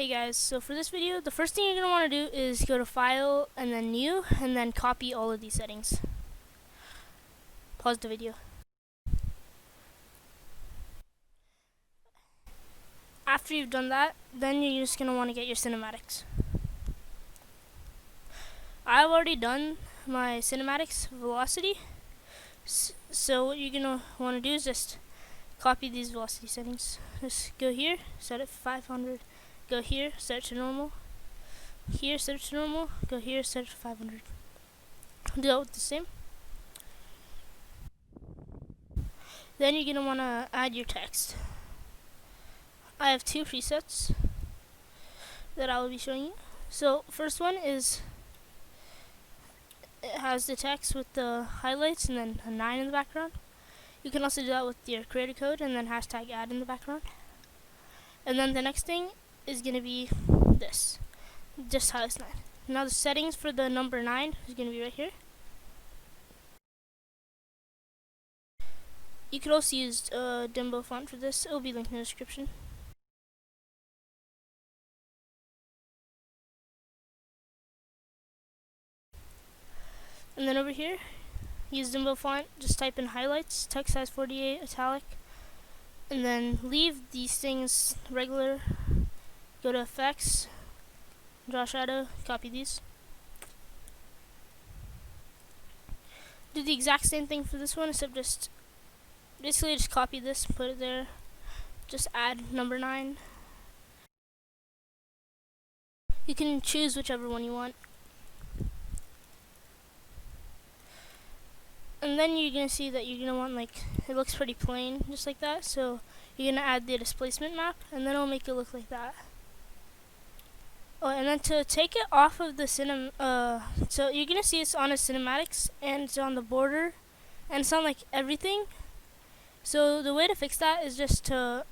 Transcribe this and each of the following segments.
Hey guys, so for this video, the first thing you're going to want to do is go to File and then New, and then copy all of these settings. Pause the video. After you've done that, then you're just going to want to get your cinematics. I've already done my cinematics velocity, so what you're going to want to do is just copy these velocity settings. Just go here, set it 500. Go here, set it to normal. Here, set it to normal. Go here, set it to 500. Do that with the same. Then you're going to want to add your text. I have two presets that I will be showing you. So, first one is, it has the text with the highlights and then a 9 in the background. You can also do that with your creator code and then hashtag add in the background. And then the next thing is going to be this, just highlights 9. Now the settings for the number 9 is going to be right here. You could also use Dimbo font for this. It will be linked in the description. And then over here, use Dimbo font, just type in highlights, text size 48, italic, and then leave these things regular. Go to effects, draw shadow, copy these. Do the exact same thing for this one, except just basically just copy this, put it there, just add number 9. You can choose whichever one you want. And then you're going to see that you're going to want, like, it looks pretty plain, just like that. So you're going to add the displacement map, and then it'll make it look like that. Oh, and then to take it off of the so you're going to see it's on a cinematics, and it's on the border, and it's on, like, everything. So the way to fix that is just to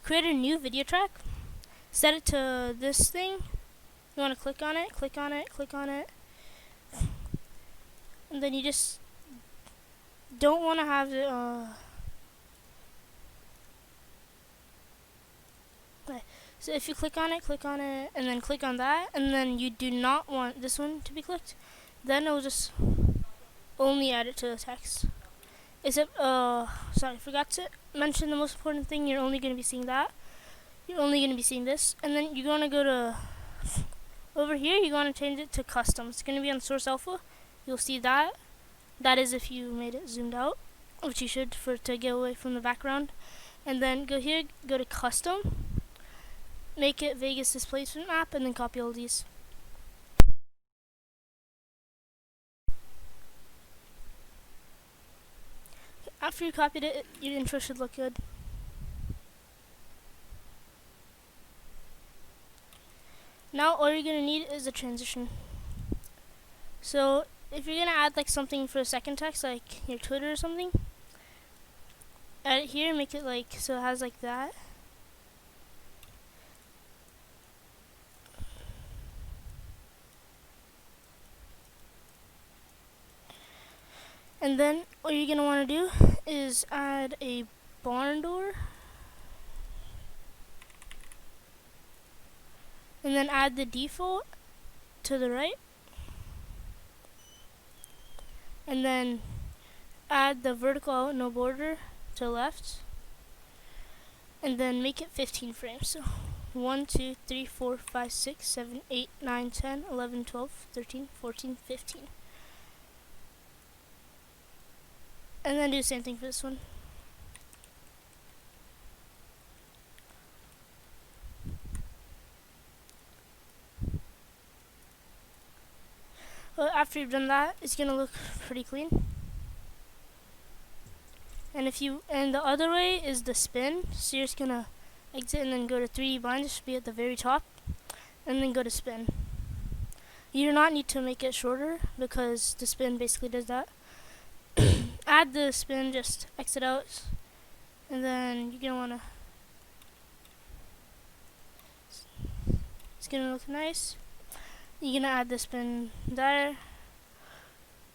create a new video track, set it to this thing. You want to click on it, click on it, click on it, and then you just don't want to have it so if you click on it, and then click on that, and then you do not want this one to be clicked, then it will just only add it to the text. Except, sorry, I forgot to mention the most important thing. You're only going to be seeing that. You're only going to be seeing this, and then you're going to go to over here. You're going to change it to custom. It's going to be on source alpha. You'll see that. That is if you made it zoomed out, which you should to get away from the background. And then go here, go to custom, make it Vegas displacement map, and then copy all these. After you copied it, your intro should look good. Now all you're going to need is a transition. So if you're going to add like something for a second text, like your Twitter or something, add it here, make it like so it has like that. And then what you're going to want to do is add a barn door. And then add the default to the right. And then add the vertical out, no border, to the left. And then make it 15 frames. So 1, 2, 3, 4, 5, 6, 7, 8, 9, 10, 11, 12, 13, 14, 15. And then do the same thing for this one. Well, after you've done that, it's gonna look pretty clean. And the other way is the spin. So you're just gonna exit and then go to 3D bind. It should be at the very top, and then go to spin. You do not need to make it shorter because the spin basically does that. Add the spin, just exit out, and then you're gonna wanna. It's gonna look nice. You're gonna add the spin there.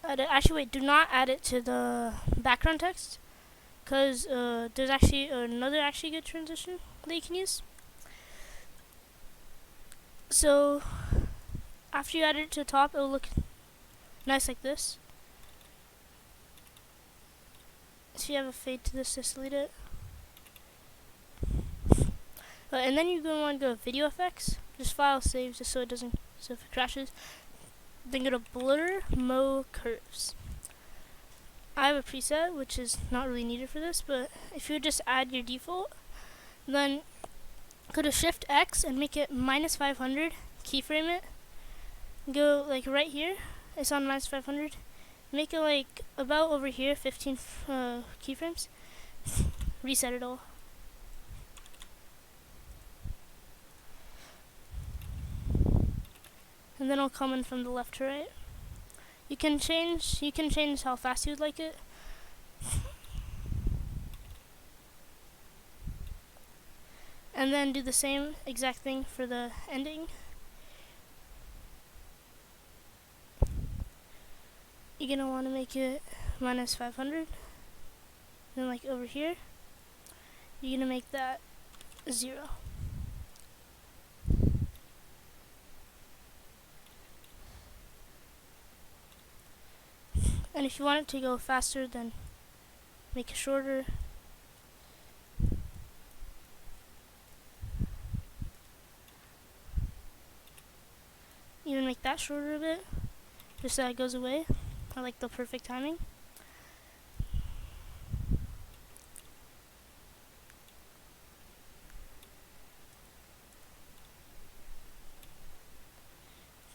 Actually, wait, do not add it to the background text, because there's actually another good transition that you can use. So after you add it to the top, it will look nice like this. If you have a fade to this, just delete it. And then you're going to want to go to video effects. Just file save just so it doesn't, so if it crashes. Then go to blur mo curves. I have a preset which is not really needed for this, but if you would just add your default, then go to Shift X and make it -500, keyframe it. Go like right here, it's on -500. Make it like about over here, 15 keyframes. Reset it all. And then it'll come in from the left to right. You can change how fast you would like it. And then do the same exact thing for the ending. You're gonna want to make it -500. Then like over here, you're gonna make that 0. And if you want it to go faster, then make it shorter. Even make that shorter a bit, just so it goes away. I like the perfect timing.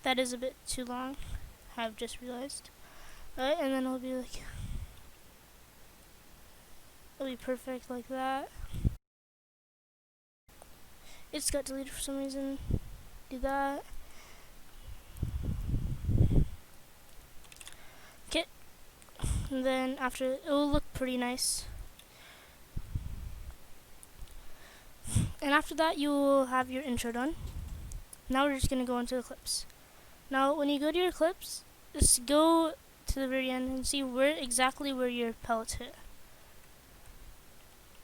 That is a bit too long, I've just realized. Alright, and then it'll be like, it'll be perfect like that. It's got deleted for some reason. Do that. Okay. And then after, it will look pretty nice. And after that, you will have your intro done. Now we're just gonna go into the clips. Now, when you go to your clips, just go to the very end and see exactly where your pellets hit.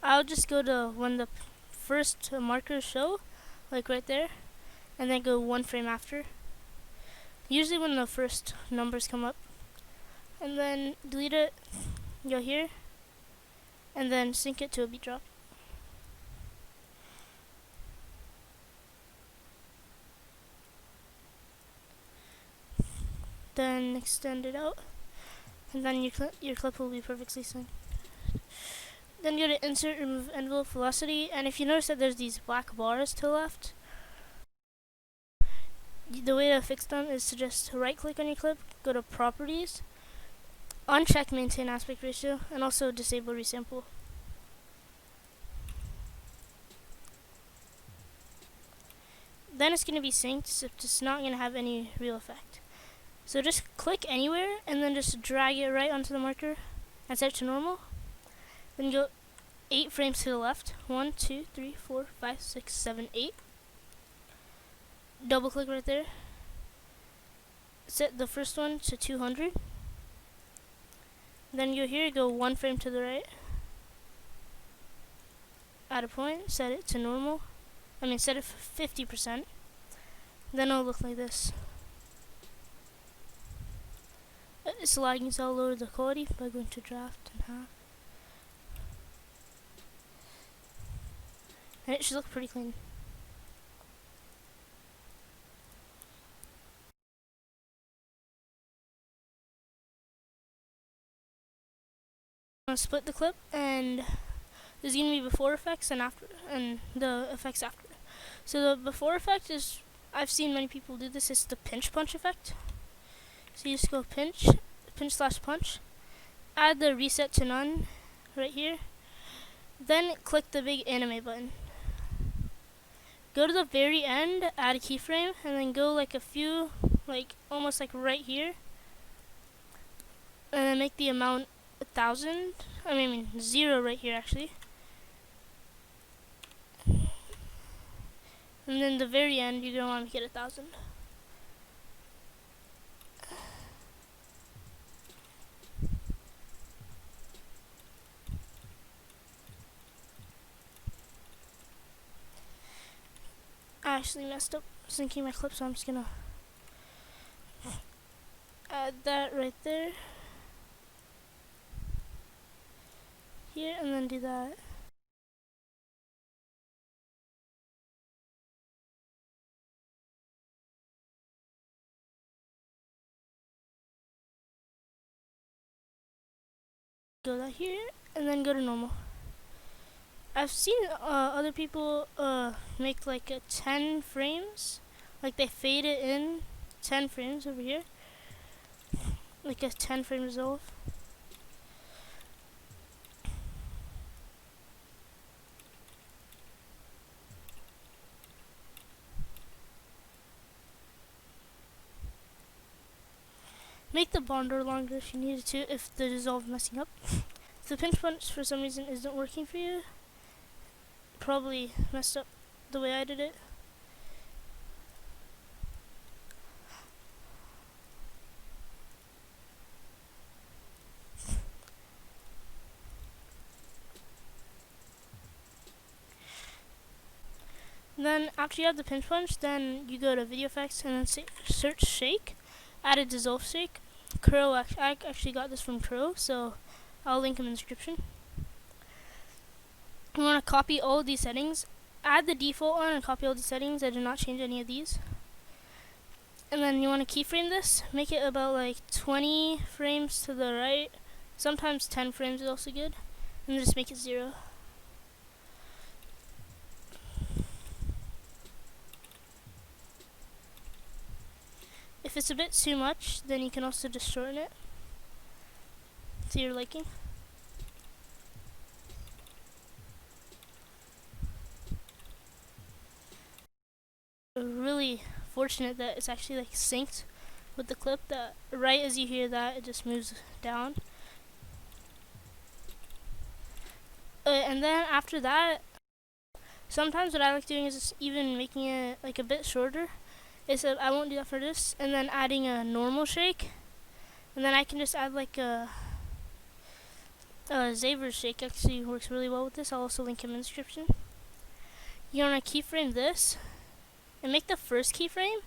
I'll just go to when the first markers show, like right there, and then go 1 frame after. Usually when the first numbers come up. And then delete it, go here, and then sync it to a beat drop. Then extend it out, and then your clip will be perfectly synced. Then go to insert, remove envelope velocity, and if you notice that there's these black bars to the left, the way to fix them is to just right click on your clip, go to properties, uncheck maintain aspect ratio, and also disable resample. Then it's going to be synced, so it's not going to have any real effect. So just click anywhere and then just drag it right onto the marker and set it to normal. Then go 8 frames to the left. 1, 2, 3, 4, 5, 6, 7, 8. Double click right there. Set the first one to 200. Then go here, go 1 frame to the right. Add a point, set it to normal. Set it for 50%. Then it'll look like this. It's lagging, so I'll lower the quality by going to draft and half. And it should look pretty clean. I'm gonna split the clip, and there's gonna be before effects and after, and the effects after. So the before effect is, I've seen many people do this, it's the pinch punch effect. So you just go pinch slash punch, add the reset to none right here, then click the big anime button. Go to the very end, add a keyframe, and then go like a few, like almost like right here, and then make the amount 1,000. 0 right here actually. And then the very end, you're gonna want to make it 1,000. actually messed up syncing my clip, so I'm just gonna add that right there, here, and then do that. Go that here, and then go to normal. I've seen other people make like a 10 frames, like they fade it in 10 frames over here, like a 10 frame resolve. Make the bond door longer if you needed to, if the dissolve is messing up. If the pinch punch for some reason isn't working for you, probably messed up the way I did it. Then after you have the pinch punch, then you go to video effects and then search shake, add a dissolve shake. Crow, I actually got this from Crow, so I'll link him in the description. You want to copy all of these settings, add the default one and copy all these settings. I did not change any of these. And then you want to keyframe this, make it about like 20 frames to the right, sometimes 10 frames is also good, and just make it 0. If it's a bit too much, then you can also just shorten it to your liking. Really fortunate that it's actually like synced with the clip, that right as you hear that it just moves down. And then after that, sometimes what I like doing is just even making it like a bit shorter. I won't do that for this, and then adding a normal shake, and then I can just add like a Xavier shake. Actually works really well with this. I'll also link him in the description. You want to keyframe this and make the first keyframe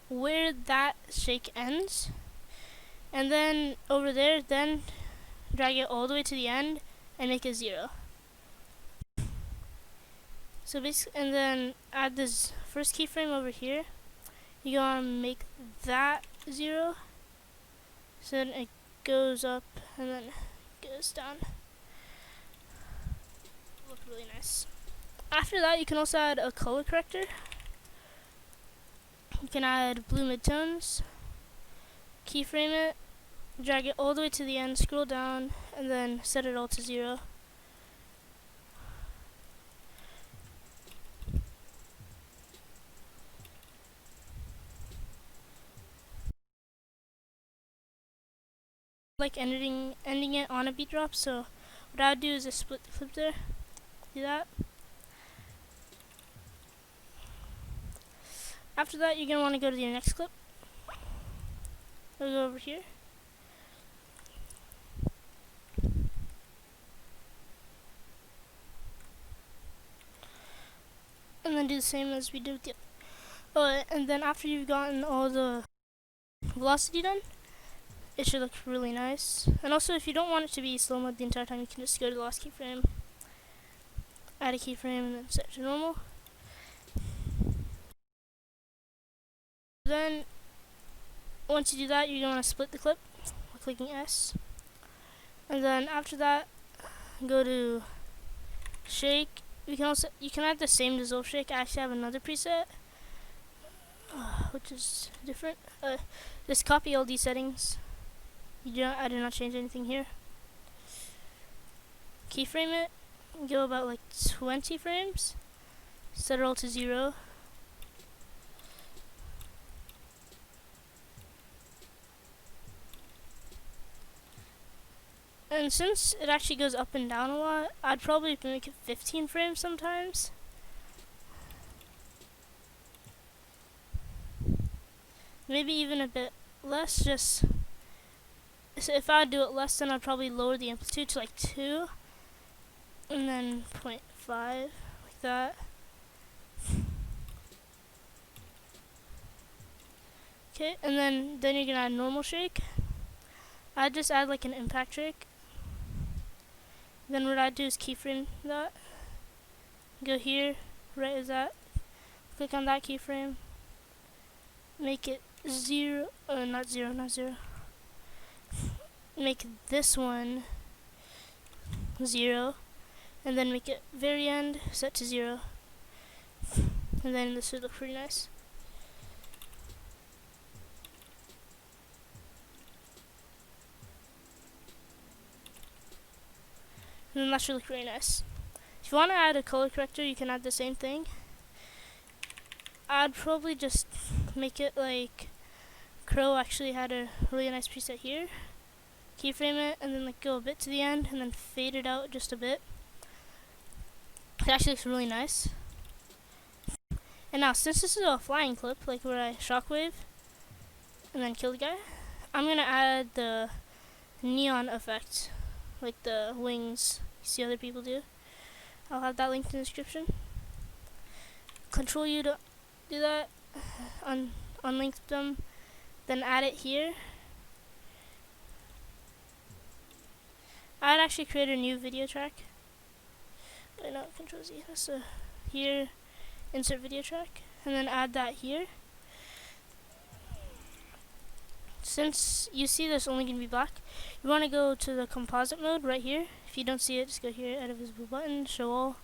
where that shake ends, and then over there, then drag it all the way to the end and make it 0. So basically, and then add this first keyframe over here. You want to make that 0, so then it goes up and then goes down. Look really nice. After that, you can also add a color corrector. You can add blue midtones, keyframe it, drag it all the way to the end, scroll down, and then set it all to 0. Like ending it on a beat drop, so what I would do is just split the clip there, do that. After that, you're going to want to go to your next clip. We'll go over here. And then do the same as we did with the and then after you've gotten all the velocity done, it should look really nice. And also, if you don't want it to be slow mode the entire time, you can just go to the last keyframe, add a keyframe, and then set to normal. Then, once you do that, you're going to want to split the clip by clicking S. And then after that, go to shake. You can add the same dissolve shake. I actually have another preset, which is different. Just copy all these settings. I did not change anything here. Keyframe it. Go about like 20 frames. Set it all to 0. And since it actually goes up and down a lot, I'd probably make it 15 frames sometimes. Maybe even a bit less, just so if I would do it less, then I'd probably lower the amplitude to like 2 and then 0.5, like that. Okay, and then you're gonna add normal shake. I just add like an impact shake. Then what I do is keyframe that. Go here, right as that. Click on that keyframe. Make it 0, not 0, not 0. Make this one 0, and then make it very end set to 0. And then this should look pretty nice. And then that should look really nice. If you want to add a color corrector, you can add the same thing. I'd probably just make it like Crow actually had a really nice preset here. Keyframe it, and then like go a bit to the end, and then fade it out just a bit. It actually looks really nice. And now, since this is a flying clip, like where I shockwave and then kill the guy, I'm gonna add the neon effect, like the wings you see other people do. I'll have that linked in the description. Control U to do that, unlink them, then add it here. I'd actually create a new video track. Wait, no, Control Z. So here, insert video track, and then add that here. Since you see this only gonna be black, you want to go to the composite mode right here. If you don't see it, just go here, add a visible button, show all.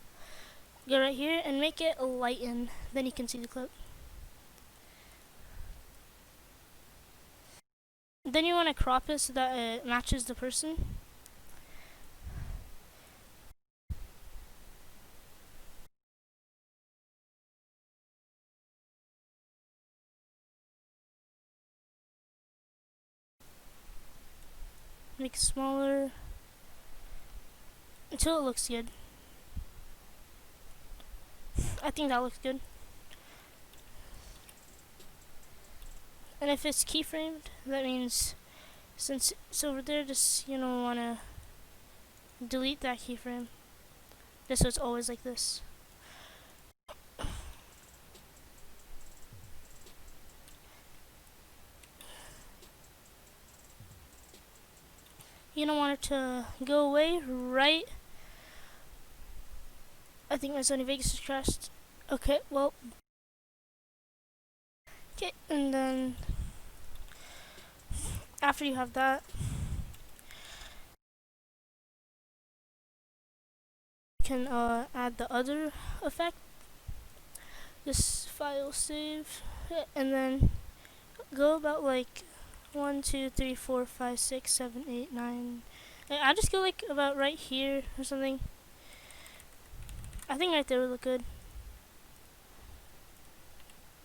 Go right here and make it lighten. Then you can see the clip. Then you want to crop it so that it matches the person. Make it smaller until it looks good. I think that looks good. And if it's keyframed, that means since it's over there, just want to delete that keyframe, just so it's always like this. You don't want it to go away, right? I think my Sony Vegas is crashed. Okay, well. Okay, and then after you have that, you can add the other effect. This file save, and then go about like 1, 2, 3, 4, 5, 6, 7, 8, 9. I just go like about right here or something. I think right there would look good.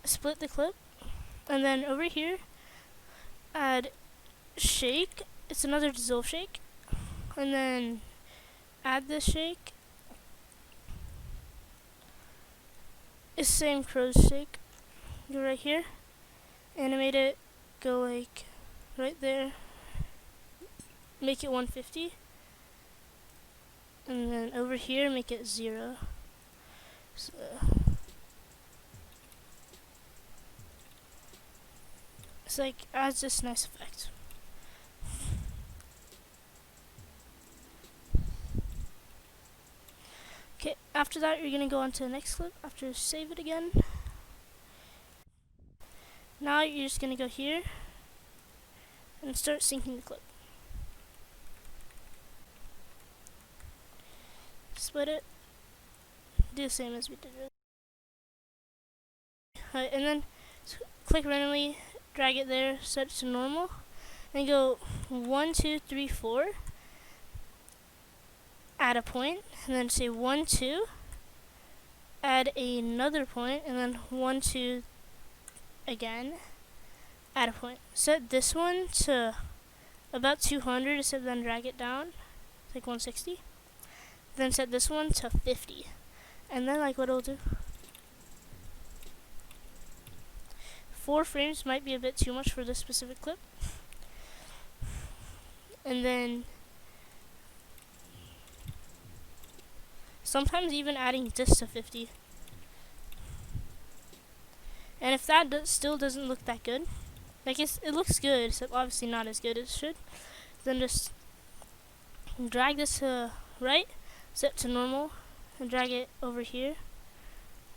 Split the clip, and then over here, add shake. It's another dissolve shake, and then add this shake. It's the same crow's shake. Go right here, animate it, go like right there, make it 150, and then over here make it 0. So it's like adds this nice effect. Okay, after that you're gonna go on to the next clip after save it again. Now you're just gonna go here and start syncing the clip. Split it, do the same as we did. And then click randomly, drag it there, set it to normal, and go 1, 2, 3, 4. Add a point, and then say 1, 2. Add another point, and then 1, 2 again. Add a point. Set this one to about 200, except then drag it down, like 160. Then set this one to 50, and then like what it'll do. 4 frames might be a bit too much for this specific clip. And then sometimes even adding this to 50. And if that still doesn't look that good, Like it looks good, except obviously not as good as it should. Then just drag this to right, set to normal, and drag it over here,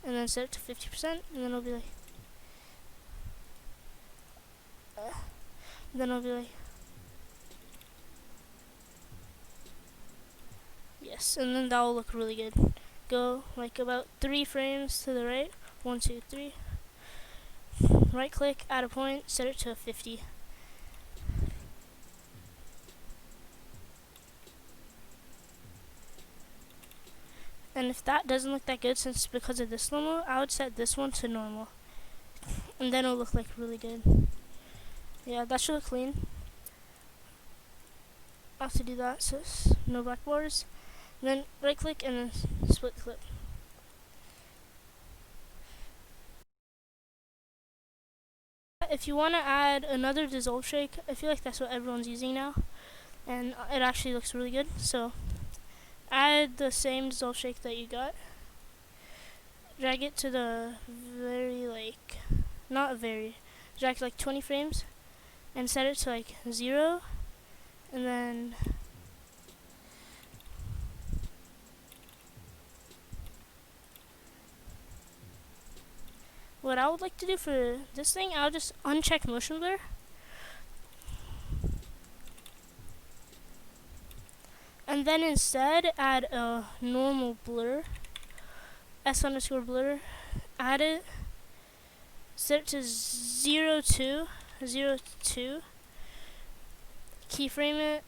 and then set it to 50%, and then it'll be like, yes, and then that will look really good. Go like about 3 frames to the right, 1, 2, 3. Right click, add a point, set it to 50. And if that doesn't look that good, since because of this slow-mo, I would set this one to normal. And then it'll look like really good. Yeah, that should look clean. I have to do that, so no black borders. And then right click and then split clip. If you want to add another dissolve shake, I feel like that's what everyone's using now. And it actually looks really good. So add the same dissolve shake that you got. Drag it to the drag like 20 frames. And set it to like 0. And then what I would like to do for this thing, I'll just uncheck motion blur. And then instead add a normal blur, s_blur, add it, set it to 0.2, keyframe it,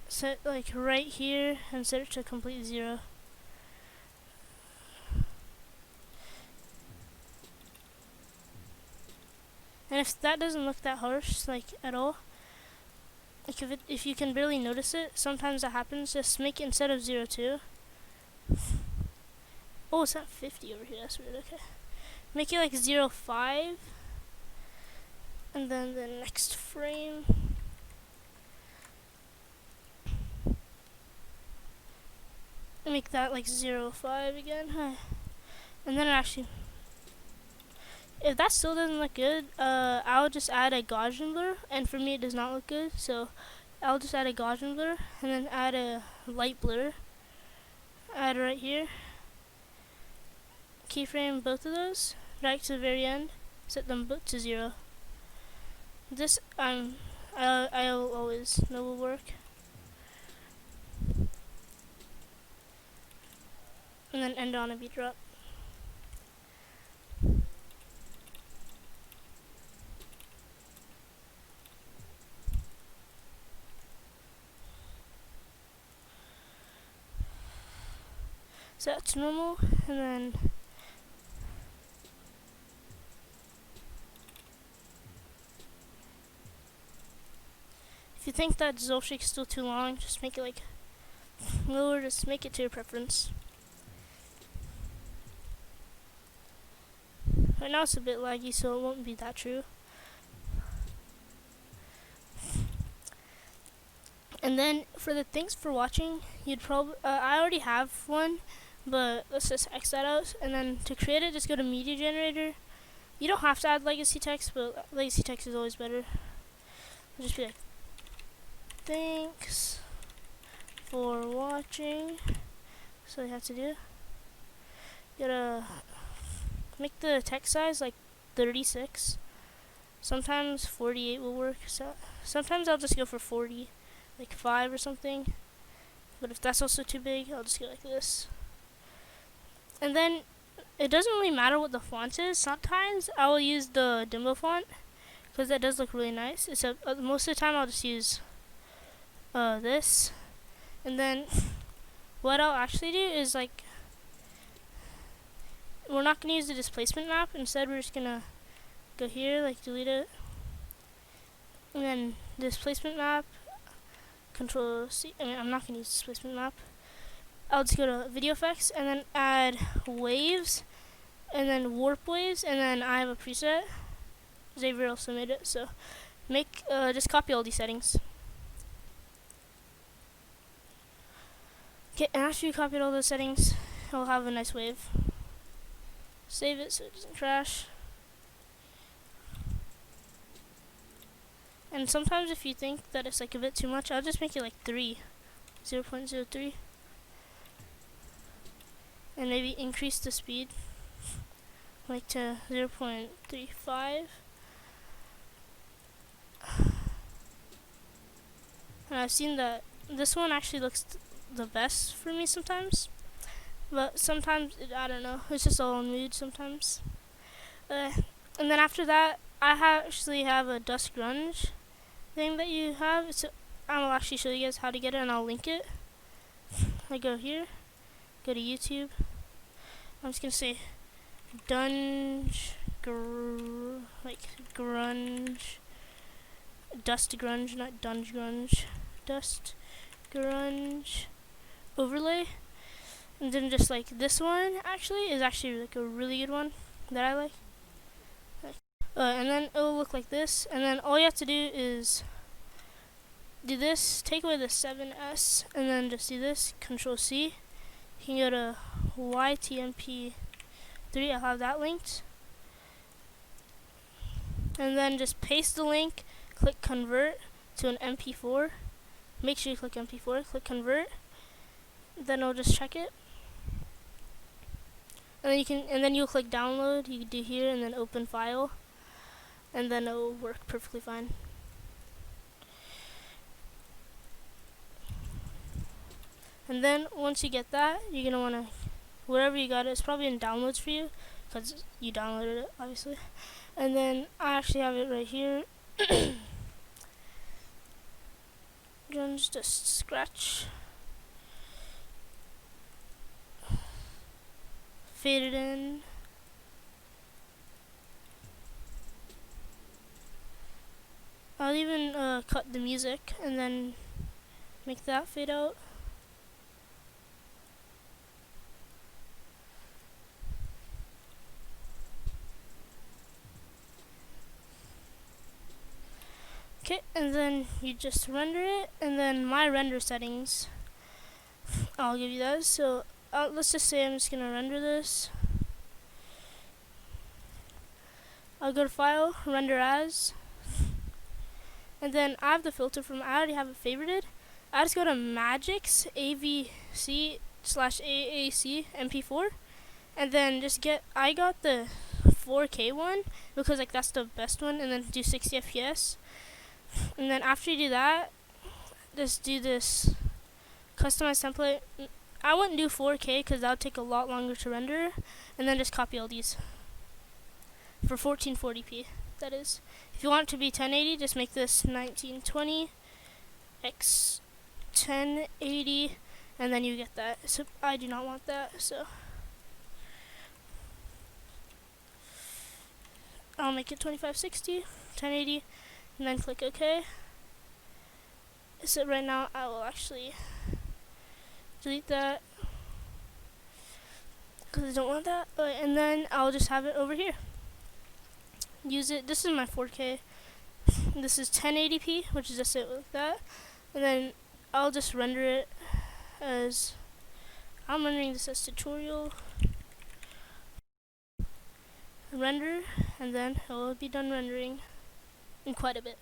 set like right here, and set it to complete 0. And if that doesn't look that harsh, like at all, like if you can barely notice it, sometimes that happens, just make it instead of 0.2. Oh, it's at 50 over here, that's weird, okay. Make it like 0.5, and then the next frame. Make that like 0.5 again, and then actually, if that still doesn't look good, I'll just add a Gaussian blur, and for me it does not look good, so I'll just add a Gaussian blur, and then add a light blur, add right here, keyframe both of those, drag to the very end, set them both to 0. This I'll always know will work. And then end on a beat drop. So that's normal, and then if you think that dissolve shake is still too long, just make it like lower, just make it to your preference. Right now it's a bit laggy, so it won't be that true. And then for the things for watching, you'd probably I already have one, but let's just X that out. And then to create it, just go to media generator. You don't have to add legacy text, but legacy text is always better. It'll just be like, thanks for watching. So you have to do. You gotta make the text size like 36. Sometimes 48 will work. So sometimes I'll just go for 40, like 5 or something. But if that's also too big, I'll just go like this. And then it doesn't really matter what the font is. Sometimes I will use the Dimbo font because that does look really nice. Except most of the time I'll just use this. And then what I'll actually do is like, we're not going to use the displacement map. Instead, we're just going to go here, like delete it. And then displacement map, Control C. I'm not going to use displacement map. I'll just go to video effects and then add waves and then warp waves, and then I have a preset. Xavier also made it, so just copy all these settings. Okay, and after you copied all those settings, I'll have a nice wave. Save it so it doesn't crash. And sometimes if you think that it's like a bit too much, I'll just make it like 0.03, and maybe increase the speed like to 0.35. And I've seen that this one actually looks the best for me sometimes, but sometimes I don't know, it's just all on mood sometimes. And then after that, I actually have a dust grunge thing that you have. So I'll actually show you guys how to get it, and I'll link it. I go here, go to YouTube. I'm just gonna say grunge, dust grunge, not dunge grunge, dust grunge overlay. And then just like this one actually is actually like a really good one that I like. And then it will look like this, and then all you have to do is do this, take away the 7S, and then just do this, Control C. You can go to YTMP3, I'll have that linked. And then just paste the link, click convert to an MP4. Make sure you click MP4, click convert. Then it'll just check it. And then you'll click download, you can do here, and then open file. And then it'll work perfectly fine. And then once you get that, you're gonna wanna, wherever you got it, it's probably in downloads for you, because you downloaded it, obviously. And then I actually have it right here. Just scratch, fade it in. I'll even cut the music and then make that fade out. Okay, and then you just render it, and then my render settings, I'll give you those. So let's just say I'm just gonna render this. I'll go to File, Render As, and then I have the filter from, I already have it favorited. I just go to Magix AVC/AAC MP4, and then just I got the 4K one because like that's the best one, and then do 60 FPS. And then after you do that, just do this customize template. I wouldn't do 4K because that would take a lot longer to render, and then just copy all these for 1440p. That is, if you want it to be 1080, just make this 1920 x 1080, and then you get that. So I do not want that, so I'll make it 2560 1080, and then click OK. So right now I will actually delete that because I don't want that. And then I'll just have it over here. Use it. This is my 4K. This is 1080p, which is just it like that. And then I'll just render it as, I'm rendering this as tutorial render, and then it will be done rendering in quite a bit.